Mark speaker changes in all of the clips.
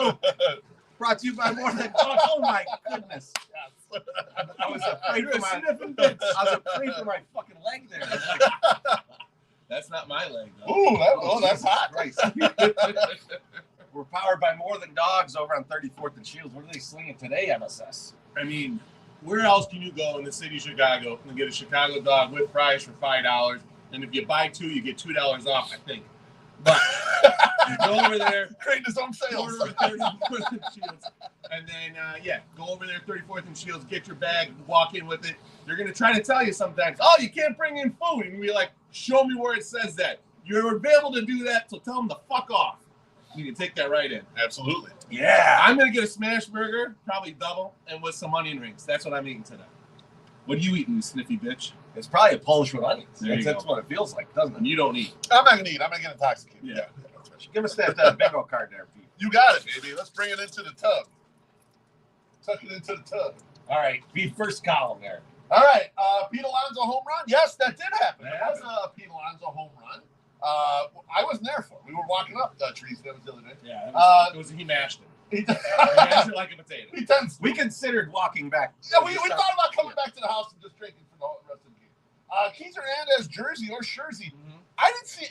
Speaker 1: show brought to you by More Than Dawgs. Oh my goodness! I was afraid for my fucking leg there.
Speaker 2: That's not my leg, though.
Speaker 3: Ooh, that's hot.
Speaker 1: We're powered by More Than Dawgs over on 34th and Shields. What are they slinging today, MSS?
Speaker 2: I mean, where else can you go in the city of Chicago and get a Chicago dog with fries for $5? And if you buy 2, you get $2 off, I think. But go over there,
Speaker 3: creating his own sales.
Speaker 2: Order 34th and Shields, and then go over there, 34th and Shields, get your bag, walk in with it. They're gonna try to tell you sometimes, oh, you can't bring in food, and you're like, show me where it says that. You're able to do that, so tell them to fuck off. You can take that right in.
Speaker 3: Absolutely.
Speaker 2: Yeah, I'm gonna get a smash burger, probably double, and with some onion rings. That's what I'm eating today. What are you eating, you sniffy bitch?
Speaker 1: It's probably a Polish with onions.
Speaker 2: That's
Speaker 1: what it feels like, doesn't it?
Speaker 2: And you don't eat.
Speaker 3: I'm not gonna eat. I'm gonna get intoxicated.
Speaker 2: Yeah.
Speaker 1: Give us that bingo card there, Pete.
Speaker 3: You got it, baby. Let's bring it into the tub. Tuck it into the tub.
Speaker 1: All right, Pete, first column there.
Speaker 3: All right, Pete Alonso home run. Yes, that did happen. That was a Pete Alonso home run. I wasn't there for it. We were walking up trees. That was the other day.
Speaker 2: Yeah, he mashed it. He mashed it like a potato.
Speaker 1: We considered walking back.
Speaker 3: Yeah, we thought about coming back to the house and just drinking for the rest of the game. Keith Hernandez jersey or jersey. Mm-hmm. I didn't see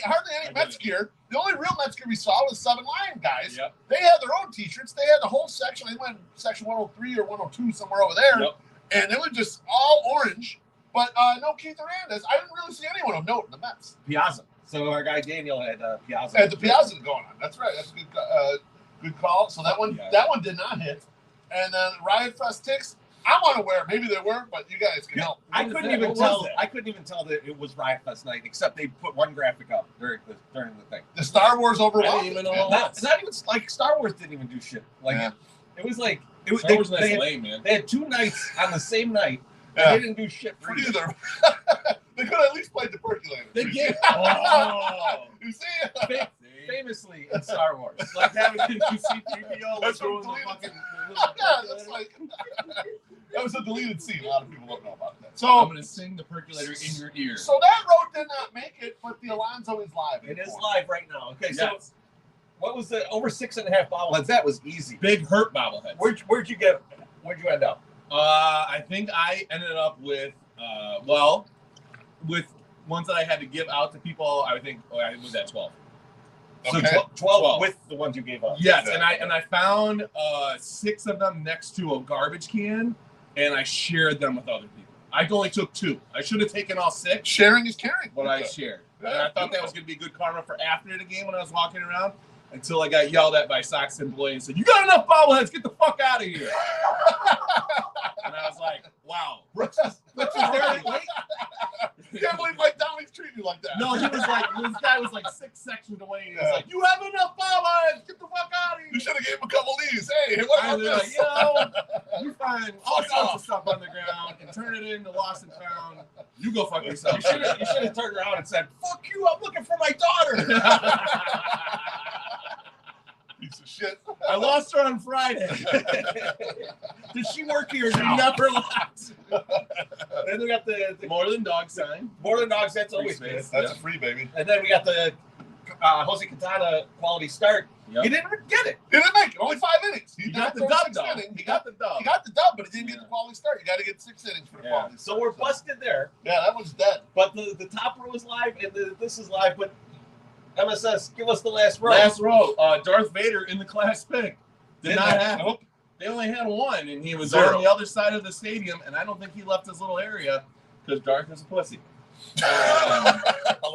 Speaker 3: hardly any Mets gear. The only real Mets gear we saw was 7 Lion guys.
Speaker 2: Yep.
Speaker 3: They had their own T-shirts. They had the whole section. They went section 103 or 102 somewhere over there, and it was just all orange. But no Keith Hernandez. I didn't really see anyone of note in the Mets.
Speaker 1: Piazza. So our guy Daniel had Piazza.
Speaker 3: Had the Piazza going on. That's right. That's a good call. So that one did not hit. And then Riot Fest ticks. I'm unaware. Maybe they were, but you guys can help.
Speaker 1: I couldn't even tell that it was Riot Fest night, except they put one graphic up during the thing.
Speaker 3: The Star Wars overwhelmed.
Speaker 2: I didn't even know.
Speaker 1: Not even like Star Wars didn't even do shit. Like it was like
Speaker 2: Star Wars nice lame, man.
Speaker 1: They had 2 nights on the same night. They didn't do shit for
Speaker 3: either. They could at least play the percolator.
Speaker 2: They did.
Speaker 3: You see?
Speaker 1: Famously in Star Wars, like having
Speaker 2: C-3PO.
Speaker 3: That's doing the fucking. That's like that was a deleted scene. A lot of people don't know about that. So
Speaker 2: I'm gonna sing the percolator in your ear.
Speaker 3: So that road did not make it, but the Alonso is live.
Speaker 1: It is live right now. Okay, so what was the over 6.5 bobbleheads? That was easy.
Speaker 2: Big hurt bobbleheads.
Speaker 1: Where'd you end up?
Speaker 2: I think I ended up with with ones that I had to give out to people. I think I was at 12.
Speaker 1: So 12 with the ones you gave up.
Speaker 2: Yes, and I found 6 of them next to a garbage can, and I shared them with other people. I only took 2. I should have taken all 6.
Speaker 3: Sharing is caring.
Speaker 2: But I shared. And I thought that was going to be good karma for after the game when I was walking around, until I got yelled at by Sox employee and said, "You got enough bobbleheads? Get the fuck out of here!" And I was like, "Wow, Brooks is there late."
Speaker 3: Can't believe Mike Downey's treating you like that.
Speaker 2: No, he was like, this guy was like 6 sections away. And he was like, "You have enough bobbleheads? Get the fuck out of here!"
Speaker 3: You should have gave him a couple of these. Hey, what about this?
Speaker 2: Like, you find all sorts of stuff on the ground and turn it into lost and found. You go fuck yourself.
Speaker 1: You should have turned around and said, "Fuck you! I'm looking for my daughter."
Speaker 3: Piece of shit.
Speaker 2: I lost her on Friday. Did she work here? She never left.
Speaker 1: Then we got the
Speaker 2: More Than Dawgs sign.
Speaker 1: More Than Dawgs. That's always good.
Speaker 3: That's a free, baby.
Speaker 1: And then we got the Jose Quintana quality start. Yep. He didn't get it.
Speaker 3: He didn't make it. Only 5 innings.
Speaker 2: He got the dub, though.
Speaker 3: He got the dub, but he didn't get the quality start. You got to get 6 innings for the quality start.
Speaker 1: So we're busted there.
Speaker 3: Yeah, that one's dead.
Speaker 1: But the top row is live, and this is live, but MSS, give us the last row.
Speaker 2: Last row. Darth Vader in the class pick. Did not have. Nope. They only had 1, and he was on the other side of the stadium, and I don't think he left his little area because Darth is a pussy.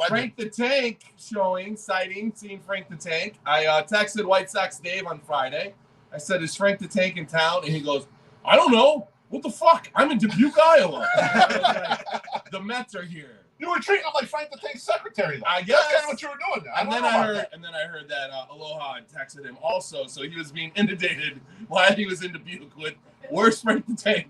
Speaker 2: Frank the Tank seeing Frank the Tank. I texted White Sox Dave on Friday. I said, "Is Frank the Tank in town?" And he goes, "I don't know. What the fuck? I'm in Dubuque, Iowa." The Mets are here.
Speaker 3: You were treating him like Frank the Tank's secretary.
Speaker 2: I guess
Speaker 3: that's kind of what you were doing.
Speaker 2: And then I heard that Aloha had texted him also, so he was being inundated while he was in Dubuque with "Where's Frank the Tank?"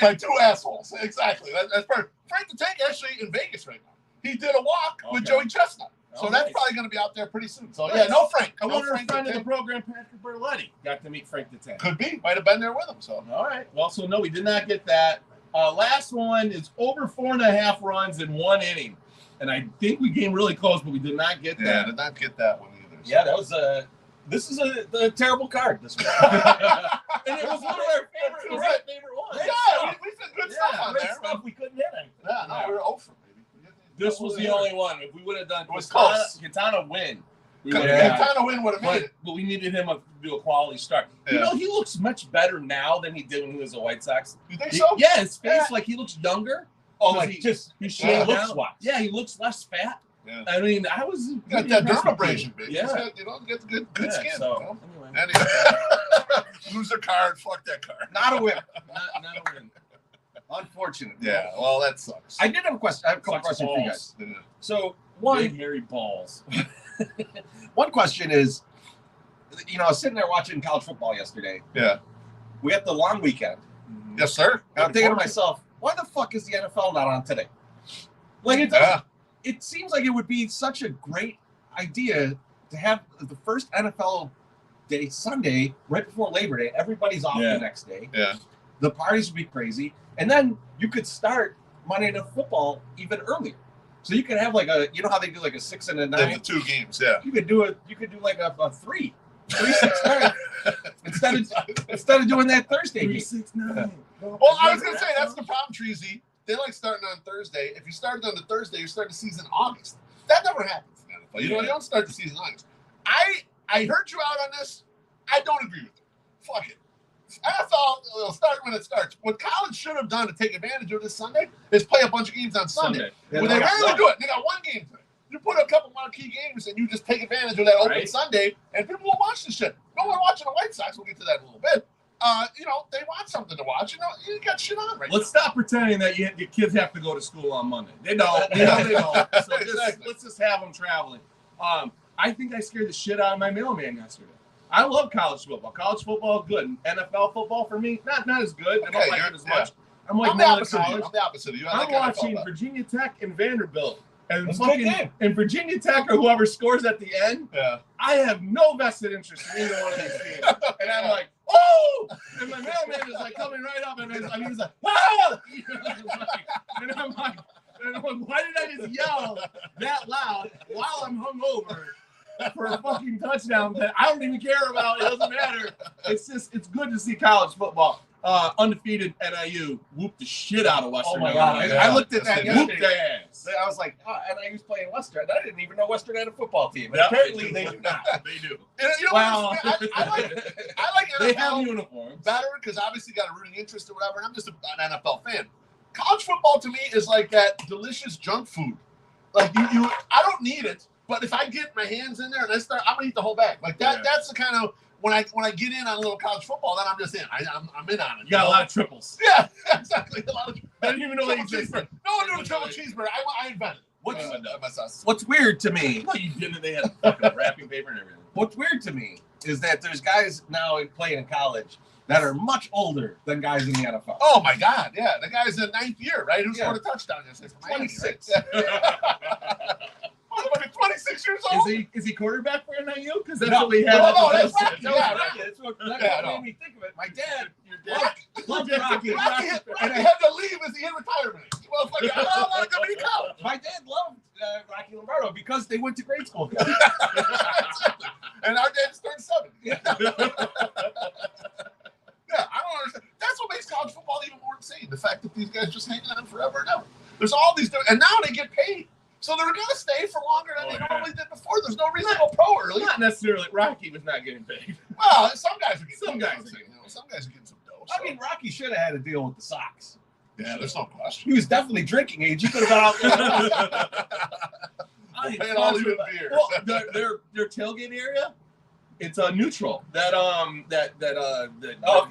Speaker 3: Like 2 assholes. Exactly. That's perfect. Frank the Tank actually in Vegas right now. He did a walk with Joey Chestnut. So that's probably going to be out there pretty soon. So yeah, no Frank.
Speaker 2: I wonder if friend of the program, Patrick Berletti, got to meet Frank the Tank.
Speaker 3: Could be. Might have been there with him. So
Speaker 2: all right. Well, so no, we did not get that. Last one is over 4.5 runs in 1 inning. And I think we came really close, but we did not get that.
Speaker 3: Yeah, did not get that one either.
Speaker 1: So. Yeah, that was this is a terrible card this week. And it was one of our favorite ones.
Speaker 3: Yeah, we said good stuff on
Speaker 1: great
Speaker 3: there.
Speaker 1: stuff. We couldn't hit anything.
Speaker 3: Yeah, no, we were over, baby.
Speaker 2: This was the only one. If we would have done
Speaker 3: It was close.
Speaker 2: Katana win, we would have got
Speaker 3: Katana win would have made it.
Speaker 2: but we needed him to do a quality start. You
Speaker 3: Yeah.
Speaker 2: know, he looks much better now than he did when he was a White Sox.
Speaker 3: You think so?
Speaker 2: Yeah, his face,
Speaker 3: Yeah.
Speaker 2: like he looks younger.
Speaker 1: Oh,
Speaker 2: Because
Speaker 1: like
Speaker 2: he
Speaker 1: he
Speaker 2: shaved
Speaker 1: looks
Speaker 2: down.
Speaker 1: wise.
Speaker 2: Yeah, he looks less fat.
Speaker 3: Yeah.
Speaker 2: I mean, I was
Speaker 3: You got
Speaker 2: really
Speaker 3: that
Speaker 2: impressed with
Speaker 3: dermabrasion,
Speaker 2: him.
Speaker 3: baby.
Speaker 2: Yeah.
Speaker 3: He's got, get the good
Speaker 2: Yeah,
Speaker 3: skin.
Speaker 2: So,
Speaker 3: you know?
Speaker 2: anyway,
Speaker 3: Anyway. Loser card. Fuck that card.
Speaker 1: Not a win.
Speaker 2: not a win.
Speaker 1: Unfortunate.
Speaker 3: Yeah, well, that sucks.
Speaker 1: I did have a question. I have a couple
Speaker 2: Sucks
Speaker 1: questions for you guys.
Speaker 2: balls.
Speaker 1: So
Speaker 2: Big hairy balls.
Speaker 1: one question is, I was sitting there watching college football yesterday.
Speaker 3: Yeah.
Speaker 1: We had the long weekend.
Speaker 3: Yes, sir.
Speaker 1: And I'm thinking to myself, why the fuck is the NFL not on today? Like it doesn't.
Speaker 3: Yeah.
Speaker 1: It seems like it would be such a great idea to have the first NFL day Sunday right before Labor Day. Everybody's off
Speaker 2: Yeah.
Speaker 1: the next day.
Speaker 3: Yeah.
Speaker 1: The parties would be crazy, and then you could start Monday Night Football even earlier. So you could have like how they do like a 6 and a 9.
Speaker 3: The 2 games, yeah.
Speaker 1: You could do like a 3, 6, 9 instead of doing that Thursday game.
Speaker 2: 3, 6, 9.
Speaker 3: Well, I was going to say, that's the problem, Treasy. They like starting on Thursday. If you started on the Thursday, you start the season in August. That never happens in the NFL. You don't start the season in August. I heard you out on this. I don't agree with you. Fuck it. NFL will start when it starts. What college should have done to take advantage of this Sunday is play a bunch of games on Sunday.
Speaker 1: Yeah,
Speaker 3: Well, they rarely do it. They got one game today. You put a couple marquee games and you just take advantage of that open Sunday, and people will watch this shit. No one watching the White Sox. We'll get to that in a little bit. They want something to watch. You got shit on right
Speaker 2: Let's stop pretending that your kids have to go to school on Monday. They don't. They don't. So let's just have them traveling. I think I scared the shit out of my mailman yesterday. I love college football. College football is good. NFL football for me, not as good. I don't like it as much. I'm like
Speaker 3: the
Speaker 2: more
Speaker 3: opposite
Speaker 2: college.
Speaker 3: of you. I'm the opposite of you.
Speaker 2: I'm watching Virginia Tech and Vanderbilt. And
Speaker 1: That's a good game.
Speaker 2: fucking and Virginia Tech or whoever scores at the end,
Speaker 3: Yeah.
Speaker 2: I have no vested interest in either one of these teams. And I'm like, oh! And my mailman is like coming right up, and he's like, ah! And I'm like, why did I just yell that loud while I'm hungover for a fucking touchdown that I don't even care about? It doesn't matter. It's good to see college football. Undefeated NIU whooped the shit out of Western.
Speaker 1: Oh my God.
Speaker 2: Illinois.
Speaker 1: I looked at that
Speaker 2: Whooped
Speaker 1: yesterday.
Speaker 2: their ass.
Speaker 1: I was like, NIU's playing Western. I didn't even know Western had a football team. But
Speaker 2: Yeah,
Speaker 1: apparently they do not.
Speaker 2: They do.
Speaker 3: And you know
Speaker 2: Well,
Speaker 3: what? I like
Speaker 2: they
Speaker 3: NFL
Speaker 2: have uniforms.
Speaker 3: better because obviously got a rooting interest or whatever. And I'm just an NFL fan. College football to me is like that delicious junk food. Like you I don't need it, but if I get my hands in there and I'm gonna eat the whole bag. Like that.
Speaker 2: Yeah.
Speaker 3: That's the kind of when I get in on a little college football, then I'm just in. I'm in on it.
Speaker 2: You got a lot of triples.
Speaker 3: Yeah, exactly. A lot of
Speaker 2: I didn't even know they
Speaker 3: triple
Speaker 2: existed.
Speaker 3: cheeseburger. No one knew a triple cheeseburger. I invented it.
Speaker 1: What's weird to me,
Speaker 2: No, you didn't. They had fucking wrapping paper and everything.
Speaker 1: what's weird to me is that there's guys now playing in college that are much older than guys in the NFL.
Speaker 3: Oh my God! Yeah, the guy's in 9th year, right? Who
Speaker 1: Yeah.
Speaker 3: scored a touchdown yesterday?
Speaker 1: 26.
Speaker 3: Motherfucker, 26 years old.
Speaker 2: Is he quarterback for NIU? Because that's
Speaker 1: No.
Speaker 2: what we had.
Speaker 3: No,
Speaker 2: at the
Speaker 3: that's
Speaker 2: post.
Speaker 3: Rocky. Yeah, Rocky.
Speaker 1: That's what
Speaker 3: Yeah,
Speaker 1: made me think of it. My dad
Speaker 2: Your dad.
Speaker 1: loved
Speaker 2: Rocky.
Speaker 1: Rocky.
Speaker 3: Rocky had to leave as he hit retirement. Motherfucker, I don't want to go to college.
Speaker 1: My dad loved Rocky Lombardo because they went to grade school together.
Speaker 3: And our dad turned 7.
Speaker 1: Yeah.
Speaker 3: Yeah, I don't understand. That's what makes college football even more insane. The fact that these guys just hanging on forever and ever. There's all these different, and now they get paid. So they're going to stay for longer than they normally did before. There's no reason to go pro early.
Speaker 2: Not necessarily. Rocky was not getting paid.
Speaker 3: Well, some guys are getting
Speaker 2: Some guys are
Speaker 3: getting, some guys are getting some dough.
Speaker 1: I mean, Rocky should have had a deal with the Sox.
Speaker 3: yeah, there's no question.
Speaker 1: He was definitely drinking age. He could have got out there.
Speaker 2: I
Speaker 3: Paying all even beer.
Speaker 2: Well, their tailgate area, it's neutral. That
Speaker 1: Okay.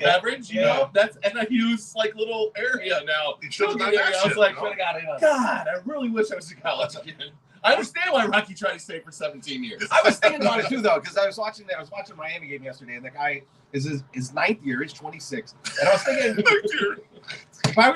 Speaker 2: beverage, you
Speaker 1: Yeah.
Speaker 2: know, that's NIU's like little area now.
Speaker 3: He should have done
Speaker 2: Tailgate
Speaker 3: that
Speaker 2: area. I
Speaker 3: shit,
Speaker 2: was like,
Speaker 3: you know?
Speaker 1: Could have got in on it.
Speaker 2: God, I really wish I was in college again. I understand why Rocky tried to stay for 17 years.
Speaker 1: I was thinking about it too, though, because I was watching a Miami game yesterday, and the guy is his 9th year. He's 26, and I was thinking,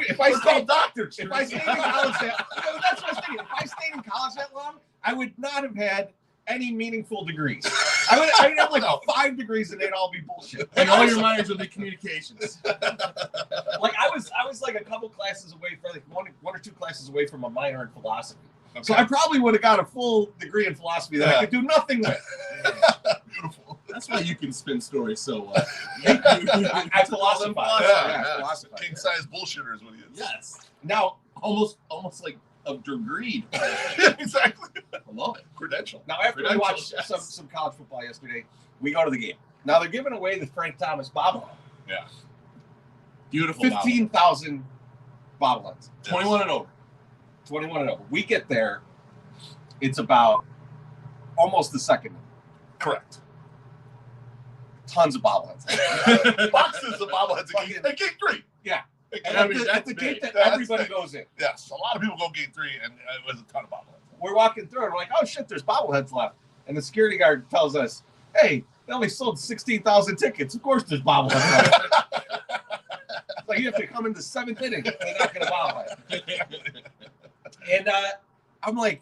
Speaker 1: if I stayed
Speaker 2: doctors.
Speaker 1: if I stayed in college that's what I was thinking. If I stayed in college that long, I would not have had any meaningful degrees. I'd have like 5 degrees, and they'd all be bullshit.
Speaker 2: And all your minors will be communications.
Speaker 1: Like I was like a couple classes away from like one or two classes away from a minor in philosophy. So I probably would have got a full degree in philosophy that I could do nothing with.
Speaker 3: Beautiful.
Speaker 2: That's why you can spin stories so well.
Speaker 1: I philosophize.
Speaker 3: Yeah. King size bullshitter is what he is.
Speaker 2: Yes.
Speaker 1: Now,
Speaker 2: Almost like a degree.
Speaker 3: Exactly.
Speaker 2: I love it.
Speaker 3: Credential.
Speaker 1: now after we watched some college football yesterday, we go to the game. Now they're giving away the Frank Thomas bobblehead.
Speaker 3: Yeah.
Speaker 2: Beautiful.
Speaker 1: 15,000 bobbleheads.
Speaker 2: 21 and over.
Speaker 1: 21 and over. We get there. It's about almost the second.
Speaker 3: Correct.
Speaker 1: Tons of bobbleheads.
Speaker 3: Boxes of bobbleheads at gate 3.
Speaker 1: Yeah.
Speaker 3: And
Speaker 1: At the gate that everybody goes in.
Speaker 3: Yes. A lot of people go gate 3, and it was a ton of bobbleheads.
Speaker 1: We're walking through and we're like, oh shit, there's bobbleheads left. And the security guard tells us, hey, they only sold 16,000 tickets. Of course there's bobbleheads left. Like you have to come in the 7th inning and they're not going to bobblehead. And I'm like,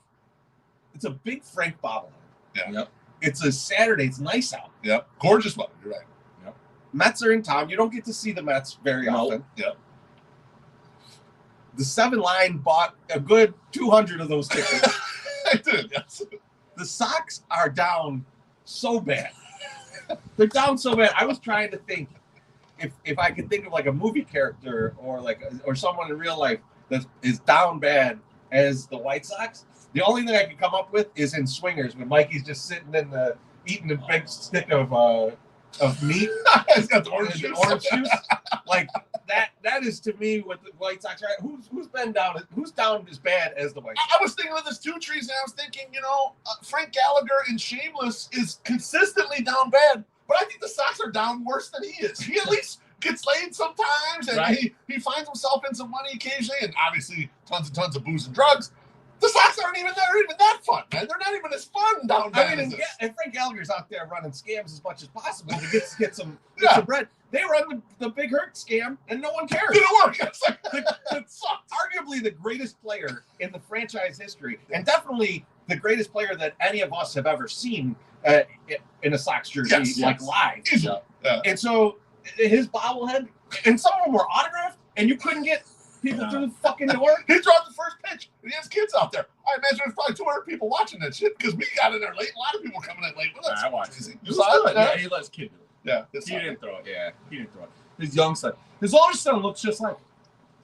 Speaker 1: it's a big Frank bobblehead.
Speaker 3: Yeah.
Speaker 2: Yep.
Speaker 1: It's a Saturday. It's nice out.
Speaker 3: Yep. Gorgeous weather. You're right.
Speaker 2: Yep.
Speaker 1: Mets are in town. You don't get to see the Mets very often.
Speaker 3: Yep.
Speaker 1: The 7 line bought a good 200 of those tickets.
Speaker 3: I did. Yes.
Speaker 1: The Sox are down so bad. They're down so bad. I was trying to think if I could think of like a movie character or someone in real life that is down bad as the White Sox. The only thing I could come up with is in Swingers when Mikey's just sitting eating a big stick of meat.
Speaker 3: He's got the orange juice.
Speaker 1: Like that is to me what the White Sox are. Who's been down? Who's down as bad as the White Sox?
Speaker 3: I was thinking of this 2 trees, and I was thinking, Frank Gallagher in Shameless is consistently down bad, but I think the Sox are down worse than he is. He at least gets laid sometimes, and
Speaker 2: right.
Speaker 3: he finds himself in some money occasionally, and obviously tons and tons of booze and drugs. The Sox aren't even that fun, man. They're not even as fun down bad.
Speaker 1: And Frank Gallagher's out there running scams as much as possible to get some bread. They run the Big Hurt scam, and no one cares.
Speaker 3: Didn't work. It's like,
Speaker 1: arguably the greatest player in the franchise history, and definitely the greatest player that any of us have ever seen in a Sox jersey, live.
Speaker 3: Yeah.
Speaker 1: And so his bobblehead, and some of them were autographed, and you couldn't get people through the fucking door.
Speaker 3: He dropped the first pitch, and he has kids out there. I imagine there's probably 200 people watching that shit because we got in there late. A lot of people coming in late. Well,
Speaker 2: I watched it.
Speaker 3: You saw it?
Speaker 2: Yeah, he let his kid do it.
Speaker 3: Yeah.
Speaker 2: He didn't throw it. Yeah, he didn't throw it. His young son. His older son looks just like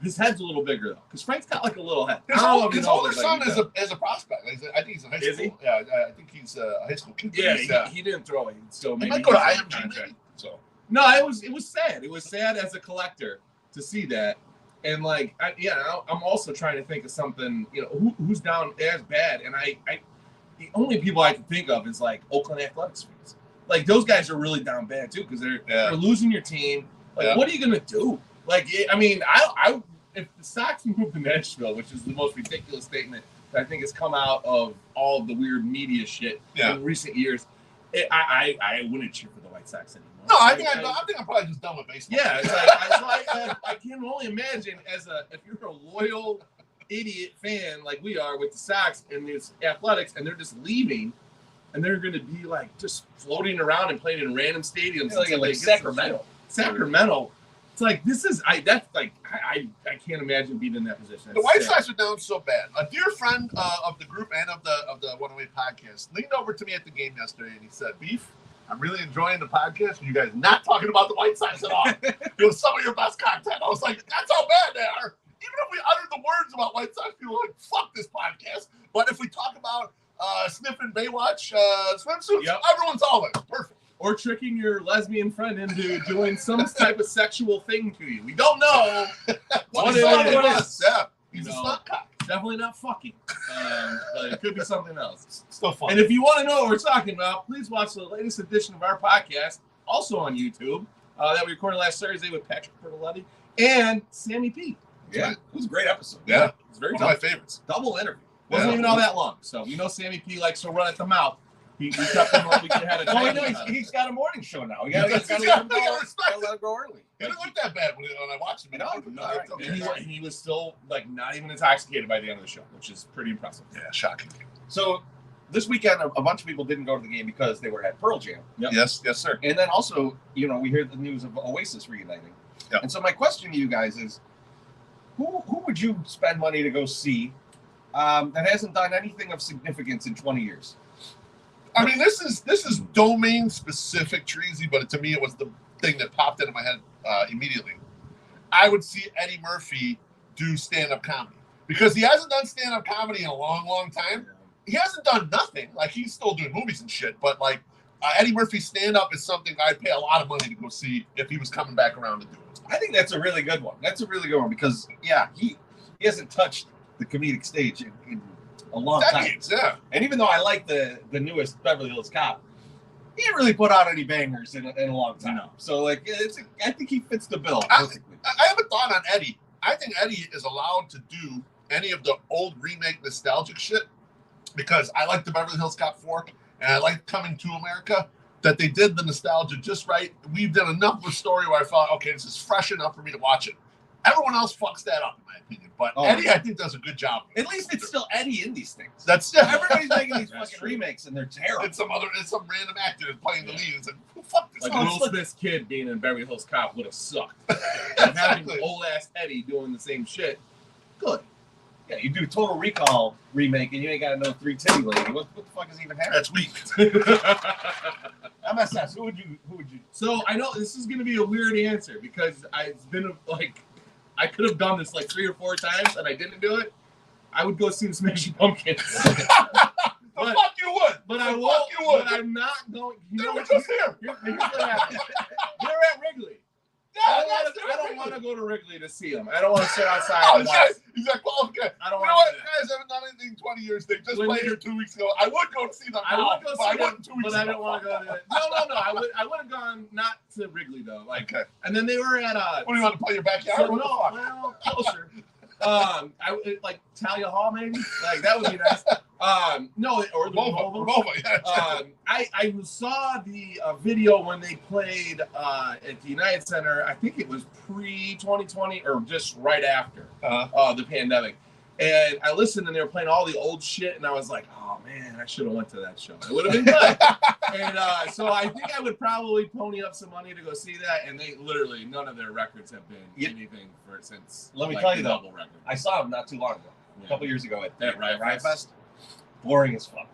Speaker 2: his head's a little bigger though, because Frank's got like a little head.
Speaker 3: His older son is a prospect. I think he's a high school.
Speaker 2: Is he?
Speaker 3: Yeah, I think he's a high school kid.
Speaker 2: Yeah, he didn't throw it. So
Speaker 3: He
Speaker 2: maybe
Speaker 3: might go to
Speaker 2: he's on
Speaker 3: IMG.
Speaker 2: contract.
Speaker 3: Maybe. So
Speaker 2: No, it was sad. It was sad as a collector to see that. And like, I'm also trying to think of something, who's down as bad. And I the only people I can think of is like Oakland Athletics fans. Like those guys are really down bad too because they're losing your team. Like, what are you gonna do? Like, I mean, I if the Sox moved to Nashville, which is the most ridiculous statement that I think has come out of all of the weird media shit in recent years, I wouldn't cheer for the White Sox anymore.
Speaker 3: no, I think I'm probably just done with baseball.
Speaker 2: Yeah, it's like, I can only imagine if you're a loyal idiot fan like we are with the Sox and these Athletics, and they're just leaving, and they're going to be like just floating around and playing in random stadiums
Speaker 1: like Sacramento.
Speaker 2: It's like I can't imagine being in that position.
Speaker 3: The White Sox are down so bad. A dear friend of the group and of the 108 podcast leaned over to me at the game yesterday and he said, "Beef, I'm really enjoying the podcast. And you guys not talking about the White Sox at all. It was some of your best content." I was like, "That's how bad they are." Even if we uttered the words about White Sox, people are like, "Fuck this podcast." But if we talk about sniffing Baywatch swimsuits, everyone's all in. Perfect.
Speaker 2: Or tricking your lesbian friend into doing some type of sexual thing to you. We don't know what it is.
Speaker 3: Yeah, he's a snot cock.
Speaker 2: Definitely not fucking. But it could be something else.
Speaker 3: Still fun.
Speaker 2: And if you want to know what we're talking about, please watch the latest edition of our podcast, also on YouTube, that we recorded last Thursday with Patrick Bertoletti and Sammy P.
Speaker 1: Yeah, it was a great episode.
Speaker 3: Yeah,
Speaker 2: it was very
Speaker 3: one of my favorites.
Speaker 1: Double interview.
Speaker 2: Wasn't even all that long. So we know Sammy P likes to run at the mouth. We kept him on. We had
Speaker 1: He's got a morning show now. You
Speaker 3: He's
Speaker 1: gotta let him go early.
Speaker 3: He didn't look that bad when I watched him.
Speaker 2: And he was still like not even intoxicated by the end of the show, which is pretty impressive.
Speaker 3: Yeah, shocking.
Speaker 1: So this weekend, a bunch of people didn't go to the game because they were at Pearl Jam.
Speaker 2: Yep.
Speaker 3: Yes, sir.
Speaker 1: And then also, we hear the news of Oasis reuniting.
Speaker 3: Yep.
Speaker 1: And so my question to you guys is, who would you spend money to go see that hasn't done anything of significance in 20 years?
Speaker 3: I mean, this is domain specific Treasy, but to me, it was the thing that popped into my head immediately. I would see Eddie Murphy do stand-up comedy because he hasn't done stand-up comedy in a long, long time. He hasn't done nothing. Like, he's still doing movies and shit, but like Eddie Murphy's stand-up is something I'd pay a lot of money to go see if he was coming back around to do it.
Speaker 1: I think that's a really good one. That's a really good one because he hasn't touched the comedic stage in a long
Speaker 3: Decades,
Speaker 1: time.
Speaker 3: yeah.
Speaker 1: And even though I like the newest Beverly Hills Cop, he didn't really put out any bangers in a long time. No. So like, I think he fits the bill perfectly.
Speaker 3: I have a thought on Eddie. I think Eddie is allowed to do any of the old remake nostalgic shit because I like the Beverly Hills Cop 4 and I like Coming to America, that they did the nostalgia just right. We've done enough of a story where I thought, okay, this is fresh enough for me to watch it. Everyone else fucks that up, in my opinion. But Eddie, I think, does a good job.
Speaker 1: At least it's still Eddie in these things.
Speaker 3: That's
Speaker 1: everybody's making these fucking remakes, and they're terrible.
Speaker 3: It's some random actor that's playing the lead. It's like, who fuck this?
Speaker 2: Like Will Smith's kid being in Beverly Hills Cop would have sucked. And having old ass Eddie doing the same shit, good.
Speaker 1: Yeah, you do Total Recall remake, and you ain't got to know 3 Titty Lady. What the fuck is even happening?
Speaker 3: That's weak.
Speaker 1: MSS. Who would you?
Speaker 2: So I know this is gonna be a weird answer because it's been like. I could have done this like 3 or 4 times and I didn't do it. I would go see the Smashing Pumpkins.
Speaker 3: The fuck you would.
Speaker 2: But I won't. But I'm not going.
Speaker 3: They were just here.
Speaker 2: Here's what happened. They're at Wrigley.
Speaker 3: Yeah,
Speaker 2: I don't want to go to Wrigley to see them. I don't want to sit outside.
Speaker 3: Oh, he's like, well, okay.
Speaker 2: I don't
Speaker 3: you know what? Guys haven't done anything in 20 years. They just played here 2 weeks ago. I would go see them.
Speaker 2: I would go see them,
Speaker 3: 2 weeks
Speaker 2: but I don't want to go to. No. I would have gone not to Wrigley though. Like,
Speaker 3: okay.
Speaker 2: And then they were at.
Speaker 3: What do you want to play your backyard?
Speaker 2: So, well, closer. I would like Talia Hall maybe. Like that would be nice. No, or the
Speaker 3: Revolver. Yeah.
Speaker 2: I saw the video when they played at the United Center. I think it was pre-2020 or just right after the pandemic. And I listened, and they were playing all the old shit, and I was like, "Oh man, I should have went to that show. It would have been good." And so I think I would probably pony up some money to go see that. And they literally none of their records have been anything for it since.
Speaker 1: Let me tell you though, I saw them not too long ago, a couple years ago at that Riot Fest. Boring as fuck.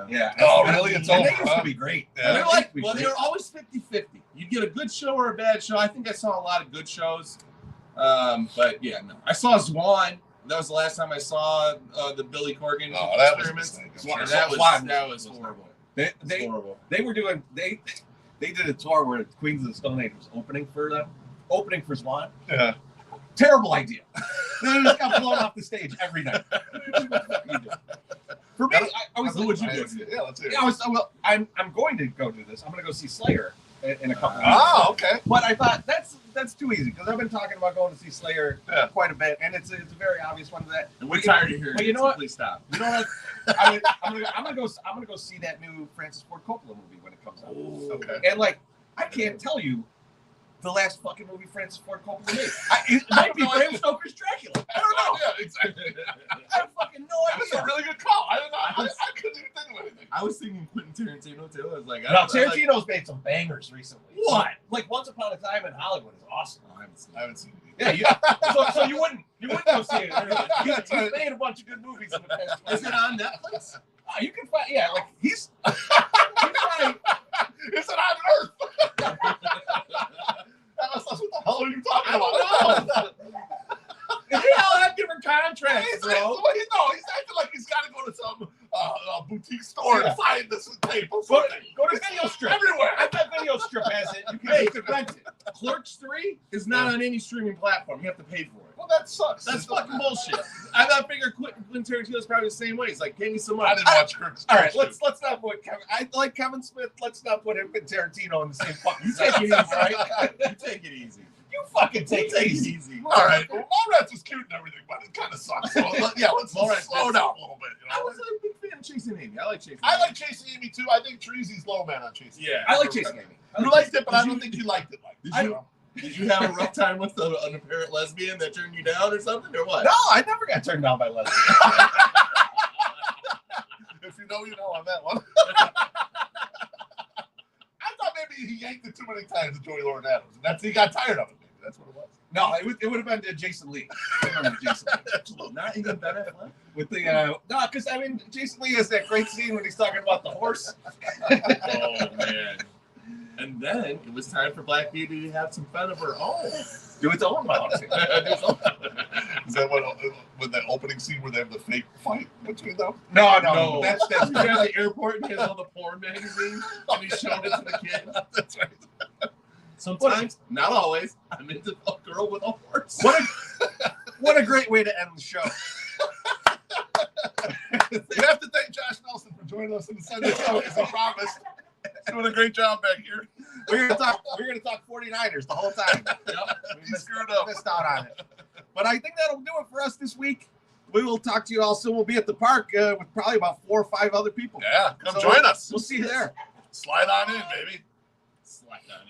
Speaker 1: Yeah.
Speaker 3: Oh, really? It's over.
Speaker 1: They used to be great.
Speaker 2: Yeah. They were like, they were always 50-50. You'd get a good show or a bad show. I think I saw a lot of good shows. But yeah, no. I saw Swan. That was the last time I saw the Billy Corgan experiments. That was horrible.
Speaker 1: They were doing they did a tour where Queens of the Stone Age was opening for Swan.
Speaker 3: Yeah.
Speaker 1: Terrible idea. They just got blown off the stage every night. For me, I was.
Speaker 2: Who would you do?
Speaker 3: Yeah, let's hear it.
Speaker 1: Yeah, I'm going to go do this. I'm going to go see Slayer in a couple.
Speaker 3: Oh, okay.
Speaker 1: But I thought that's too easy because I've been talking about going to see Slayer quite a bit, and it's a very obvious one to that.
Speaker 2: And we're tired of hearing.
Speaker 1: But you know what?
Speaker 2: Please stop.
Speaker 1: You know what? I'm gonna go see that new Francis Ford Coppola movie when it comes out.
Speaker 3: Ooh, okay.
Speaker 1: And like, I can't tell you the last fucking movie Francis Ford Coppola made. It might be Bram Stoker's Dracula. I don't know.
Speaker 3: Yeah, exactly.
Speaker 1: I have fucking no idea.
Speaker 3: That's a really good call. I don't know. I couldn't even think of anything.
Speaker 2: I was thinking Quentin Tarantino too. I was like,
Speaker 1: Tarantino's made some bangers recently. What? Like Once Upon a Time in Hollywood is awesome.
Speaker 3: I haven't seen it.
Speaker 1: Yeah, so you wouldn't go see it. He's made a bunch of good movies in the past.
Speaker 2: Is it on Netflix?
Speaker 1: You can find. Yeah, like he's fine.
Speaker 3: Is it on Earth? What the hell are you talking about?
Speaker 1: I don't know. They all have different contracts, bro.
Speaker 3: He's acting like he's got to go to some boutique store and find this tape.
Speaker 1: Go to Video Strip.
Speaker 3: Everywhere.
Speaker 1: I bet Video Strip has it. You can rent it.
Speaker 2: Clerks 3 is not on any streaming platform. You have to pay for it.
Speaker 3: Well, that sucks.
Speaker 2: That's fucking bullshit. I figure Quentin Tarantino's probably the same way. He's like, pay me some money.
Speaker 3: I didn't watch Clerks.
Speaker 1: All right, let's not put Kevin. I like Kevin Smith. Let's not put him and Tarantino in the same fucking.
Speaker 2: You take it easy, right? You take it easy.
Speaker 1: You fucking take it easy.
Speaker 3: All right. Well, Mallrats is cute and everything, but it kind of sucks. So, let's slow down a little bit. You know?
Speaker 2: I was a big fan of Chasing Amy. I like Chasing Amy.
Speaker 3: I like Chasing Amy too. I think Treasy's low man on Chasing Amy.
Speaker 2: Yeah.
Speaker 1: I like Chasing Amy.
Speaker 3: You liked it, but I don't think you liked it.
Speaker 2: Did you have a rough time with an apparent lesbian that turned you down or something, or what?
Speaker 1: No, I never got turned down by lesbians.
Speaker 3: If you know, you know on that one. I thought maybe he yanked it too many times to Joey Lauren Adams, and he got tired of it. That's what it was.
Speaker 1: No, it would have been Jason Lee. I remember Jason Lee.
Speaker 3: Absolutely.
Speaker 2: Not even Ben Affleck.
Speaker 1: With the no, because I mean Jason Lee has that great scene when he's talking about the horse.
Speaker 2: Oh man. And then it was time for Black Beauty to have some fun of her own.
Speaker 1: Do its own boxing.
Speaker 3: Is that what with that opening scene where they have the fake fight between them?
Speaker 1: No,
Speaker 2: No.
Speaker 1: that's
Speaker 2: He's at the airport and he has all the porn magazines and he's showing it to the kid.
Speaker 3: That's right.
Speaker 2: Sometimes, not always, I'm into a girl with a horse.
Speaker 1: what a great way to end the show.
Speaker 3: We have to thank Josh Nelson for joining us in the Sunday show, as he promised. He's doing a great job back here.
Speaker 1: We're gonna talk 49ers the whole time.
Speaker 3: He
Speaker 1: We
Speaker 3: screwed up.
Speaker 1: missed out on it. But I think that'll do it for us this week. We will talk to you all soon. We'll be at the park with probably about 4 or 5 other people.
Speaker 3: Yeah, come
Speaker 1: So
Speaker 3: join us.
Speaker 1: We'll see you there.
Speaker 3: Slide on in, baby.
Speaker 2: Slide on it.